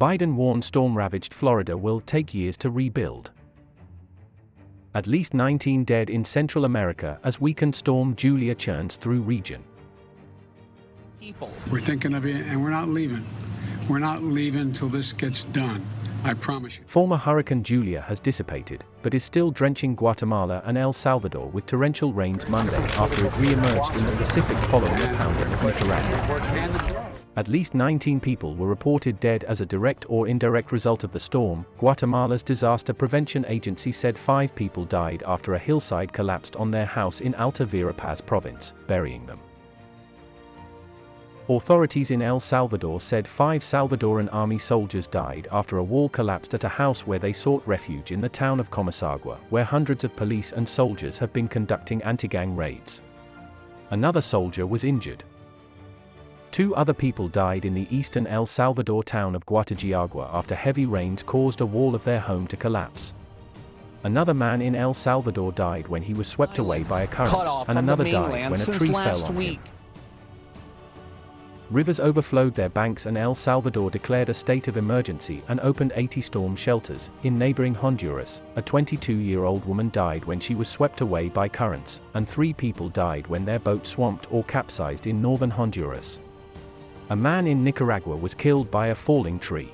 Biden warned storm-ravaged Florida will take years to rebuild. At least 19 dead in Central America as weakened storm Julia churns through region. We're thinking of you, and we're not leaving. We're not leaving until this gets done. I promise you. Former Hurricane Julia has dissipated, but is still drenching Guatemala and El Salvador with torrential rains Monday after it re-emerged in the Pacific following the pounding of Nicaragua. At least 19 people were reported dead as a direct or indirect result of the storm. Guatemala's Disaster Prevention Agency said 5 people died after a hillside collapsed on their house in Alta Verapaz province, burying them. Authorities in El Salvador said 5 Salvadoran army soldiers died after a wall collapsed at a house where they sought refuge in the town of Comasagua, where hundreds of police and soldiers have been conducting anti-gang raids. Another soldier was injured. 2 other people died in the eastern El Salvador town of Guatagiagua after heavy rains caused a wall of their home to collapse. Another man in El Salvador died when he was swept away by a current, and another died when a tree fell on him. Rivers overflowed their banks and El Salvador declared a state of emergency and opened 80 storm shelters. In neighboring Honduras, a 22-year-old woman died when she was swept away by currents, and 3 people died when their boat swamped or capsized in northern Honduras. A man in Nicaragua was killed by a falling tree.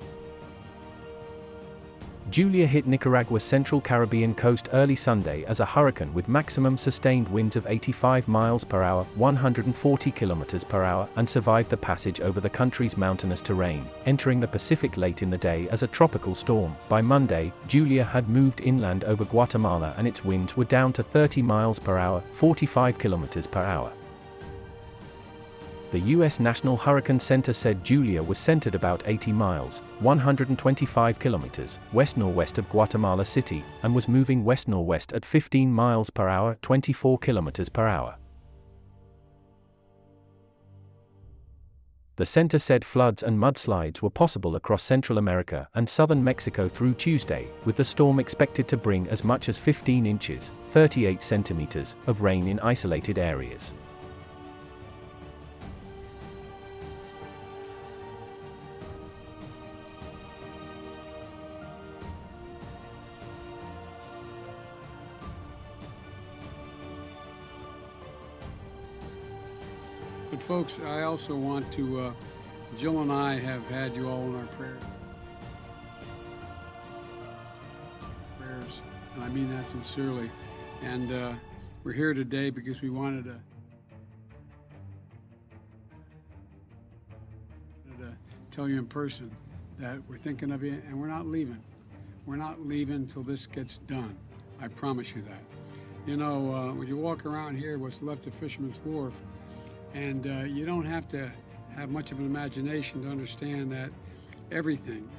Julia hit Nicaragua's central Caribbean coast early Sunday as a hurricane with maximum sustained winds of 85 miles per hour, 140 kilometers per hour, and survived the passage over the country's mountainous terrain, entering the Pacific late in the day as a tropical storm. By Monday, Julia had moved inland over Guatemala and its winds were down to 30 miles per hour, 45 kilometers per hour. The U.S. National Hurricane Center said Julia was centered about 80 miles, 125 kilometers, west-northwest of Guatemala City, and was moving west-northwest at 15 miles per hour, 24 kilometers per hour. The center said floods and mudslides were possible across Central America and southern Mexico through Tuesday, with the storm expected to bring as much as 15 inches, 38 centimeters, of rain in isolated areas. But folks, I also want to, Jill and I have had you all in our prayers, and I mean that sincerely. And we're here today because we wanted to tell you in person that we're thinking of you and we're not leaving. We're not leaving until this gets done. I promise you that. You know, when you walk around here, what's left of Fisherman's Wharf, and you don't have to have much of an imagination to understand that everything,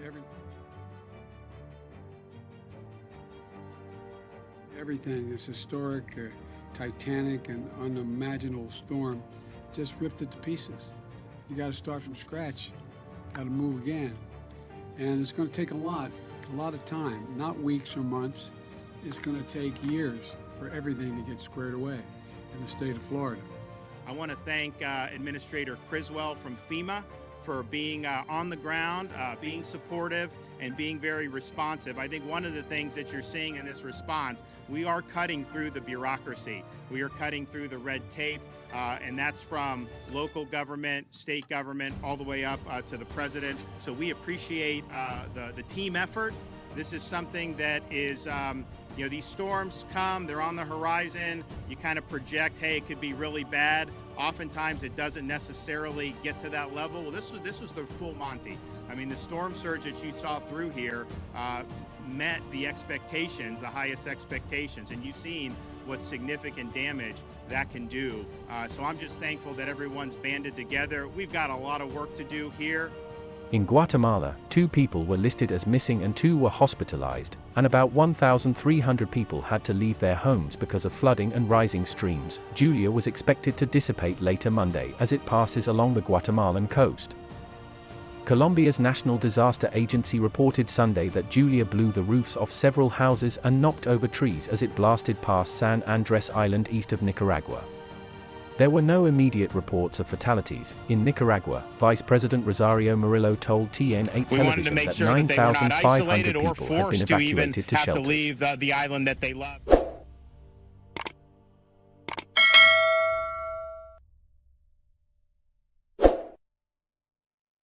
this historic, titanic, and unimaginable storm just ripped it to pieces. You got to start from scratch, got to move again. And it's going to take a lot of time, not weeks or months. It's going to take years for everything to get squared away in the state of Florida. I want to thank Administrator Criswell from FEMA for being on the ground, being supportive, and being very responsive. I think one of the things that you're seeing in this response, we are cutting through the bureaucracy. We are cutting through the red tape, and that's from local government, state government, all the way up to the president. So we appreciate the team effort. This is something that is, you know, these storms come, they're on the horizon. You kind of project, hey, it could be really bad. Oftentimes it doesn't necessarily get to that level. Well, this was the full Monty. I mean, the storm surge that you saw through here met the expectations, the highest expectations, and you've seen what significant damage that can do. So I'm just thankful that everyone's banded together. We've got a lot of work to do here. In Guatemala, 2 people were listed as missing and 2 were hospitalized, and about 1,300 people had to leave their homes because of flooding and rising streams. Julia was expected to dissipate later Monday as it passes along the Guatemalan coast. Colombia's National Disaster Agency reported Sunday that Julia blew the roofs off several houses and knocked over trees as it blasted past San Andres Island east of Nicaragua. There were no immediate reports of fatalities. In Nicaragua, Vice President Rosario Murillo told TN8 television that 9,500 people had been evacuated to shelters. the island that they love.